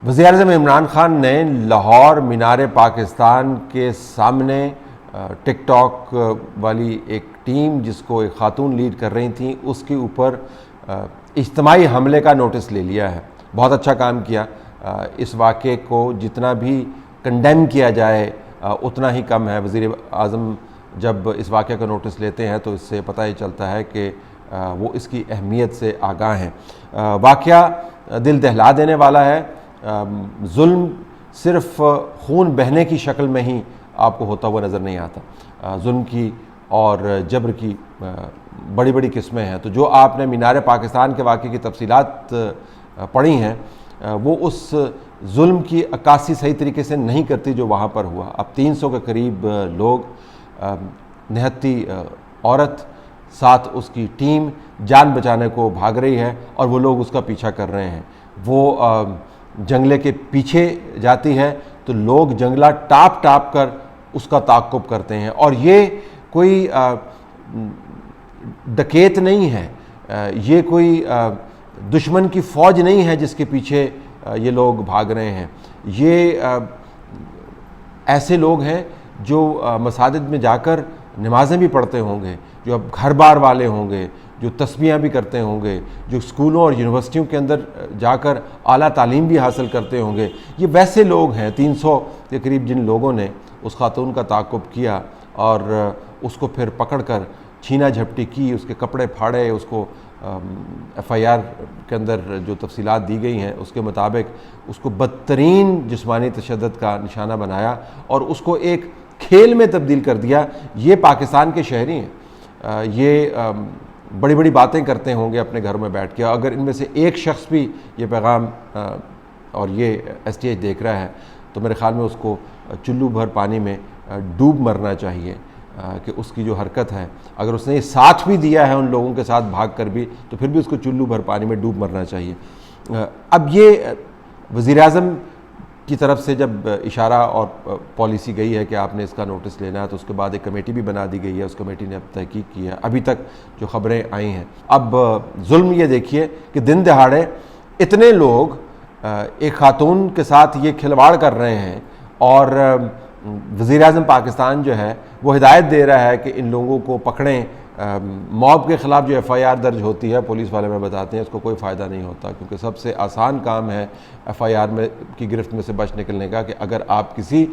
وزیراعظم عمران خان نے لاہور مینار پاکستان کے سامنے ٹک ٹاک والی ایک ٹیم جس کو ایک خاتون لیڈ کر رہی تھیں اس کے اوپر اجتماعی حملے کا نوٹس لے لیا ہے۔ بہت اچھا کام کیا۔ اس واقعے کو جتنا بھی کنڈیم کیا جائے اتنا ہی کم ہے۔ وزیر اعظم جب اس واقعے کا نوٹس لیتے ہیں تو اس سے پتہ ہی چلتا ہے کہ وہ اس کی اہمیت سے آگاہ ہیں۔ واقعہ دل دہلا دینے والا ہے۔ ظلم صرف خون بہنے کی شکل میں ہی آپ کو ہوتا ہوا نظر نہیں آتا۔ ظلم کی اور جبر کی بڑی بڑی قسمیں ہیں۔ تو جو آپ نے مینار پاکستان کے واقعے کی تفصیلات پڑھی ہیں وہ اس ظلم کی عکاسی صحیح طریقے سے نہیں کرتی جو وہاں پر ہوا۔ اب 300 کے قریب لوگ، نہتی عورت، ساتھ اس کی ٹیم جان بچانے کو بھاگ رہی ہے اور وہ لوگ اس کا پیچھا کر رہے ہیں۔ وہ جنگلے کے پیچھے جاتی ہے تو لوگ جنگلہ ٹاپ ٹاپ کر اس کا تعاقب کرتے ہیں، اور یہ کوئی ڈکیت نہیں ہے، یہ کوئی دشمن کی فوج نہیں ہے جس کے پیچھے یہ لوگ بھاگ رہے ہیں۔ یہ ایسے لوگ ہیں جو مساجد میں جا کر نمازیں بھی پڑھتے ہوں گے، جو اب گھر بار والے ہوں گے، جو تسبیحیں بھی کرتے ہوں گے، جو اسکولوں اور یونیورسٹیوں کے اندر جا کر اعلیٰ تعلیم بھی حاصل کرتے ہوں گے۔ یہ ویسے لوگ ہیں 300 کے قریب جن لوگوں نے اس خاتون کا تعاقب کیا اور اس کو پھر پکڑ کر چھینا جھپٹی کی، اس کے کپڑے پھاڑے، اس کو ایف آئی آر کے اندر جو تفصیلات دی گئی ہیں اس کے مطابق اس کو بدترین جسمانی تشدد کا نشانہ بنایا اور اس کو ایک کھیل میں تبدیل کر دیا۔ یہ پاکستان کے شہری ہیں، یہ بڑی بڑی باتیں کرتے ہوں گے اپنے گھروں میں بیٹھ کے۔ اگر ان میں سے ایک شخص بھی یہ پیغام اور یہ ایس ٹی ایچ دیکھ رہا ہے تو میرے خیال میں اس کو چلو بھر پانی میں ڈوب مرنا چاہیے کہ اس کی جو حرکت ہے، اگر اس نے یہ ساتھ بھی دیا ہے ان لوگوں کے ساتھ بھاگ کر بھی، تو پھر بھی اس کو چلو بھر پانی میں ڈوب مرنا چاہیے۔ اب یہ وزیر اعظم کی طرف سے جب اشارہ اور پالیسی گئی ہے کہ آپ نے اس کا نوٹس لینا ہے، تو اس کے بعد ایک کمیٹی بھی بنا دی گئی ہے۔ اس کمیٹی نے اب تحقیق کی ہے۔ ابھی تک جو خبریں آئی ہیں، اب ظلم یہ دیکھیے کہ دن دہاڑے اتنے لوگ ایک خاتون کے ساتھ یہ کھلواڑ کر رہے ہیں، اور وزیر اعظم پاکستان جو ہے وہ ہدایت دے رہا ہے کہ ان لوگوں کو پکڑیں۔ موب کے خلاف جو ایف آئی آر درج ہوتی ہے، پولیس والے میں بتاتے ہیں اس کو کوئی فائدہ نہیں ہوتا، کیونکہ سب سے آسان کام ہے ایف آئی آر میں کی گرفت میں سے بچ نکلنے کا کہ اگر آپ کسی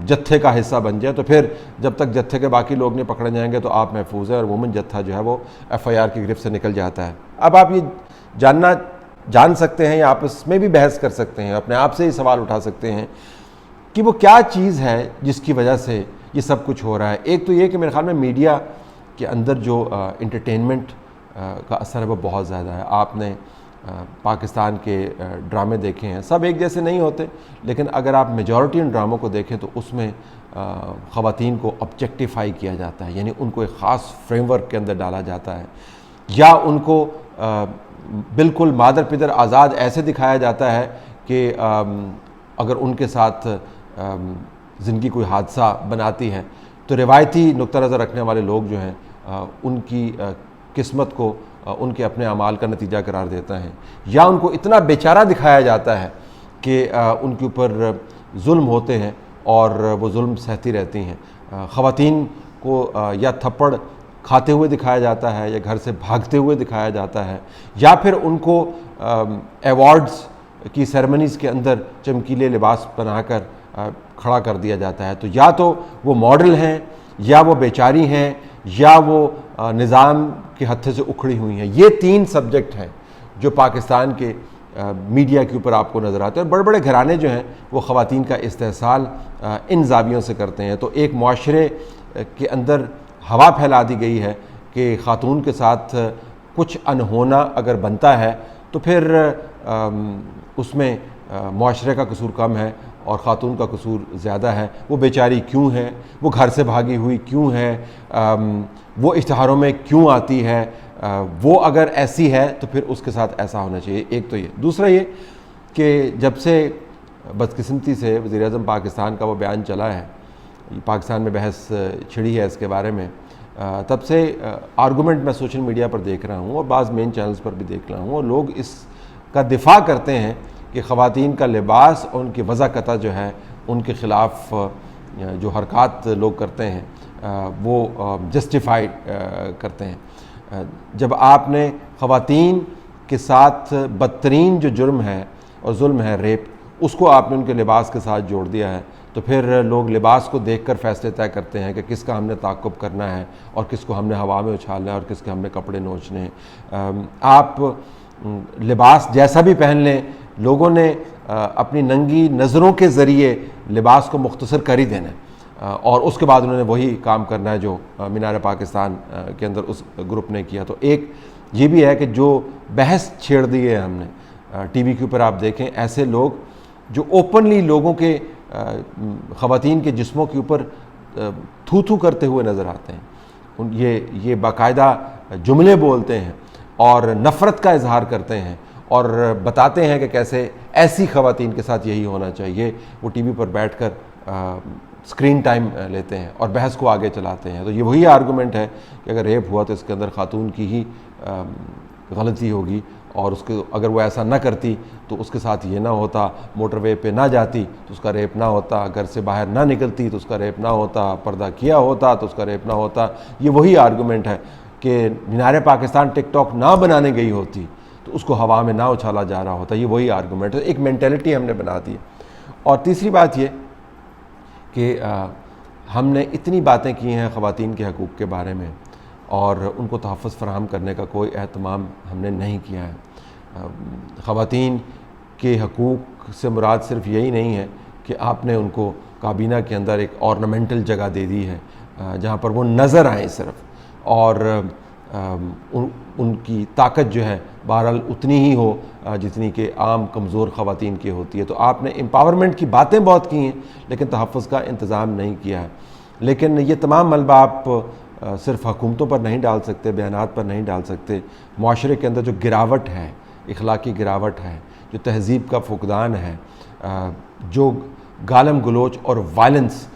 جتھے کا حصہ بن جائیں تو پھر جب تک جتھے کے باقی لوگ نہیں پکڑے جائیں گے تو آپ محفوظ ہیں، اور عموماً جتھا جو ہے وہ ایف آئی آر کی گرفت سے نکل جاتا ہے۔ اب آپ یہ جان سکتے ہیں یا آپس میں بھی بحث کر سکتے ہیں، اپنے آپ سے ہی سوال اٹھا سکتے ہیں کہ وہ کیا چیز ہے جس کی وجہ سے یہ سب کچھ ہو رہا ہے۔ ایک تو یہ کہ میرے خیال میں میڈیا کے اندر جو انٹرٹینمنٹ کا اثر ہے وہ بہت زیادہ ہے۔ آپ نے پاکستان کے ڈرامے دیکھے ہیں، سب ایک جیسے نہیں ہوتے، لیکن اگر آپ میجورٹی ان ڈراموں کو دیکھیں تو اس میں خواتین کو آبجیکٹیفائی کیا جاتا ہے، یعنی ان کو ایک خاص فریم ورک کے اندر ڈالا جاتا ہے، یا ان کو بالکل مادر پدر آزاد ایسے دکھایا جاتا ہے کہ اگر ان کے ساتھ زندگی کوئی حادثہ بناتی ہے تو روایتی نقطہ نظر رکھنے والے لوگ جو ہیں ان کی قسمت کو ان کے اپنے اعمال کا نتیجہ قرار دیتا ہے، یا ان کو اتنا بیچارہ دکھایا جاتا ہے کہ ان کے اوپر ظلم ہوتے ہیں اور وہ ظلم سہتی رہتی ہیں۔ خواتین کو یا تھپڑ کھاتے ہوئے دکھایا جاتا ہے، یا گھر سے بھاگتے ہوئے دکھایا جاتا ہے، یا پھر ان کو ایوارڈز کی سیرمنیز کے اندر چمکیلے لباس بنا کر کھڑا کر دیا جاتا ہے۔ تو یا تو وہ ماڈل ہیں، یا وہ بیچاری ہیں، یا وہ نظام کے ہتھے سے اکھڑی ہوئی ہیں۔ یہ 3 سبجیکٹ ہیں جو پاکستان کے میڈیا کے اوپر آپ کو نظر آتے ہیں، اور بڑے بڑے گھرانے جو ہیں وہ خواتین کا استحصال ان زاویوں سے کرتے ہیں۔ تو ایک معاشرے کے اندر ہوا پھیلا دی گئی ہے کہ خاتون کے ساتھ کچھ انہونا اگر بنتا ہے تو پھر اس میں معاشرے کا قصور کم ہے اور خاتون کا قصور زیادہ ہے۔ وہ بیچاری کیوں ہے، وہ گھر سے بھاگی ہوئی کیوں ہے، وہ اشتہاروں میں کیوں آتی ہے، وہ اگر ایسی ہے تو پھر اس کے ساتھ ایسا ہونا چاہیے۔ ایک تو یہ، دوسرا یہ کہ جب سے بدقسمتی سے وزیر اعظم پاکستان کا وہ بیان چلا ہے، پاکستان میں بحث چھڑی ہے اس کے بارے میں، تب سے آرگومنٹ میں سوشل میڈیا پر دیکھ رہا ہوں اور بعض مین چینلز پر بھی دیکھ رہا ہوں، اور لوگ اس کا دفاع کرتے ہیں کہ خواتین کا لباس اور ان کی وضاقتہ جو ہے ان کے خلاف جو حرکات لوگ کرتے ہیں وہ جسٹیفائیڈ کرتے ہیں۔ جب آپ نے خواتین کے ساتھ بدترین جو جرم ہے اور ظلم ہے ریپ، اس کو آپ نے ان کے لباس کے ساتھ جوڑ دیا ہے، تو پھر لوگ لباس کو دیکھ کر فیصلے طے کرتے ہیں کہ کس کا ہم نے تعاقب کرنا ہے اور کس کو ہم نے ہوا میں اچھالنا ہے اور کس کے ہم نے کپڑے نوچنے ہیں۔ آپ لباس جیسا بھی پہن لیں، لوگوں نے اپنی ننگی نظروں کے ذریعے لباس کو مختصر کر ہی دینا ہے، اور اس کے بعد انہوں نے وہی کام کرنا ہے جو مینار پاکستان کے اندر اس گروپ نے کیا۔ تو ایک یہ بھی ہے کہ جو بحث چھیڑ دی ہے ہم نے ٹی وی کے اوپر، آپ دیکھیں ایسے لوگ جو اوپنلی لوگوں کے خواتین کے جسموں کے اوپر تھو تھو کرتے ہوئے نظر آتے ہیں، یہ باقاعدہ جملے بولتے ہیں اور نفرت کا اظہار کرتے ہیں اور بتاتے ہیں کہ کیسے ایسی خواتین کے ساتھ یہی ہونا چاہیے۔ وہ ٹی وی پر بیٹھ کر اسکرین ٹائم لیتے ہیں اور بحث کو آگے چلاتے ہیں۔ تو یہ وہی آرگومنٹ ہے کہ اگر ریپ ہوا تو اس کے اندر خاتون کی ہی غلطی ہوگی، اور اس کے اگر وہ ایسا نہ کرتی تو اس کے ساتھ یہ نہ ہوتا، موٹر وے پہ نہ جاتی تو اس کا ریپ نہ ہوتا، گھر سے باہر نہ نکلتی تو اس کا ریپ نہ ہوتا، پردہ کیا ہوتا تو اس کا ریپ نہ ہوتا۔ یہ وہی آرگومنٹ ہے کہ مینار پاکستان ٹک ٹاک نہ بنانے گئی ہوتی تو اس کو ہوا میں نہ اچھالا جا رہا ہوتا۔ یہ وہی آرگومنٹ ہے، ایک مینٹیلٹی ہم نے بنا دی ہے۔ اور تیسری بات یہ کہ ہم نے اتنی باتیں کی ہیں خواتین کے حقوق کے بارے میں اور ان کو تحفظ فراہم کرنے کا کوئی اہتمام ہم نے نہیں کیا ہے۔ خواتین کے حقوق سے مراد صرف یہی نہیں ہے کہ آپ نے ان کو کابینہ کے اندر ایک آرنامنٹل جگہ دے دی ہے جہاں پر وہ نظر آئیں صرف، اور ان کی طاقت جو ہے بہرحال اتنی ہی ہو جتنی کہ عام کمزور خواتین کی ہوتی ہے۔ تو آپ نے امپاورمنٹ کی باتیں بہت کی ہیں لیکن تحفظ کا انتظام نہیں کیا ہے۔ لیکن یہ تمام ملبہ آپ صرف حکومتوں پر نہیں ڈال سکتے، بیانات پر نہیں ڈال سکتے۔ معاشرے کے اندر جو گراوٹ ہے، اخلاقی گراوٹ ہے، جو تہذیب کا فقدان ہے، جو گالم گلوچ اور وائلنس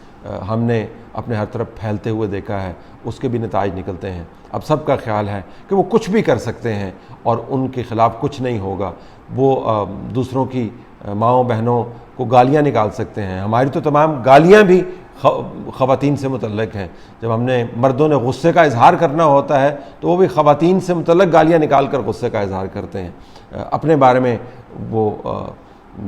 ہم نے اپنے ہر طرف پھیلتے ہوئے دیکھا ہے، اس کے بھی نتائج نکلتے ہیں۔ اب سب کا خیال ہے کہ وہ کچھ بھی کر سکتے ہیں اور ان کے خلاف کچھ نہیں ہوگا۔ وہ دوسروں کی ماؤں بہنوں کو گالیاں نکال سکتے ہیں۔ ہماری تو تمام گالیاں بھی خواتین سے متعلق ہیں۔ جب ہم نے مردوں نے غصے کا اظہار کرنا ہوتا ہے تو وہ بھی خواتین سے متعلق گالیاں نکال کر غصے کا اظہار کرتے ہیں۔ اپنے بارے میں وہ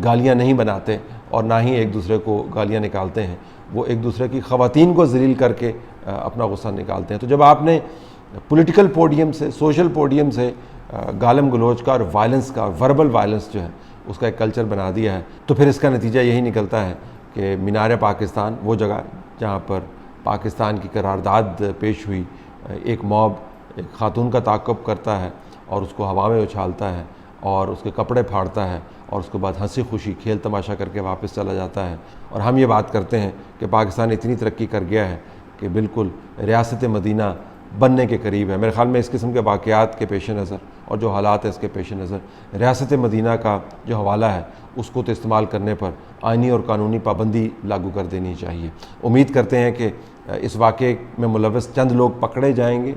گالیاں نہیں بناتے اور نہ ہی ایک دوسرے کو گالیاں نکالتے ہیں، وہ ایک دوسرے کی خواتین کو ذلیل کر کے اپنا غصہ نکالتے ہیں۔ تو جب آپ نے پولیٹیکل پوڈیم سے، سوشل پوڈیم سے گالم گلوچ کا اور وائلنس کا، وربل وائلنس جو ہے اس کا ایک کلچر بنا دیا ہے، تو پھر اس کا نتیجہ یہی نکلتا ہے کہ مینار پاکستان، وہ جگہ جہاں پر پاکستان کی قرارداد پیش ہوئی، ایک موب ایک خاتون کا تعاقب کرتا ہے اور اس کو ہوا میں اچھالتا ہے اور اس کے کپڑے پھاڑتا ہے اور اس کے بعد ہنسی خوشی کھیل تماشا کر کے واپس چلا جاتا ہے۔ اور ہم یہ بات کرتے ہیں کہ پاکستان اتنی ترقی کر گیا ہے کہ بالکل ریاست مدینہ بننے کے قریب ہے۔ میرے خیال میں اس قسم کے واقعات کے پیش نظر اور جو حالات ہیں اس کے پیش نظر ریاست مدینہ کا جو حوالہ ہے اس کو تو استعمال کرنے پر آئینی اور قانونی پابندی لاگو کر دینی چاہیے۔ امید کرتے ہیں کہ اس واقعے میں ملوث چند لوگ پکڑے جائیں گے،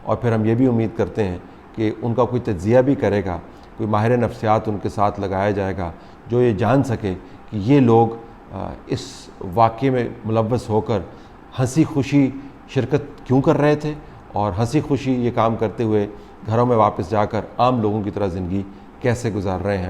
اور پھر ہم یہ بھی امید کرتے ہیں کہ ان کا کوئی تجزیہ بھی کرے گا، کوئی ماہر نفسیات ان کے ساتھ لگایا جائے گا جو یہ جان سکے کہ یہ لوگ اس واقعے میں ملوث ہو کر ہنسی خوشی شرکت کیوں کر رہے تھے اور ہنسی خوشی یہ کام کرتے ہوئے گھروں میں واپس جا کر عام لوگوں کی طرح زندگی کیسے گزار رہے ہیں۔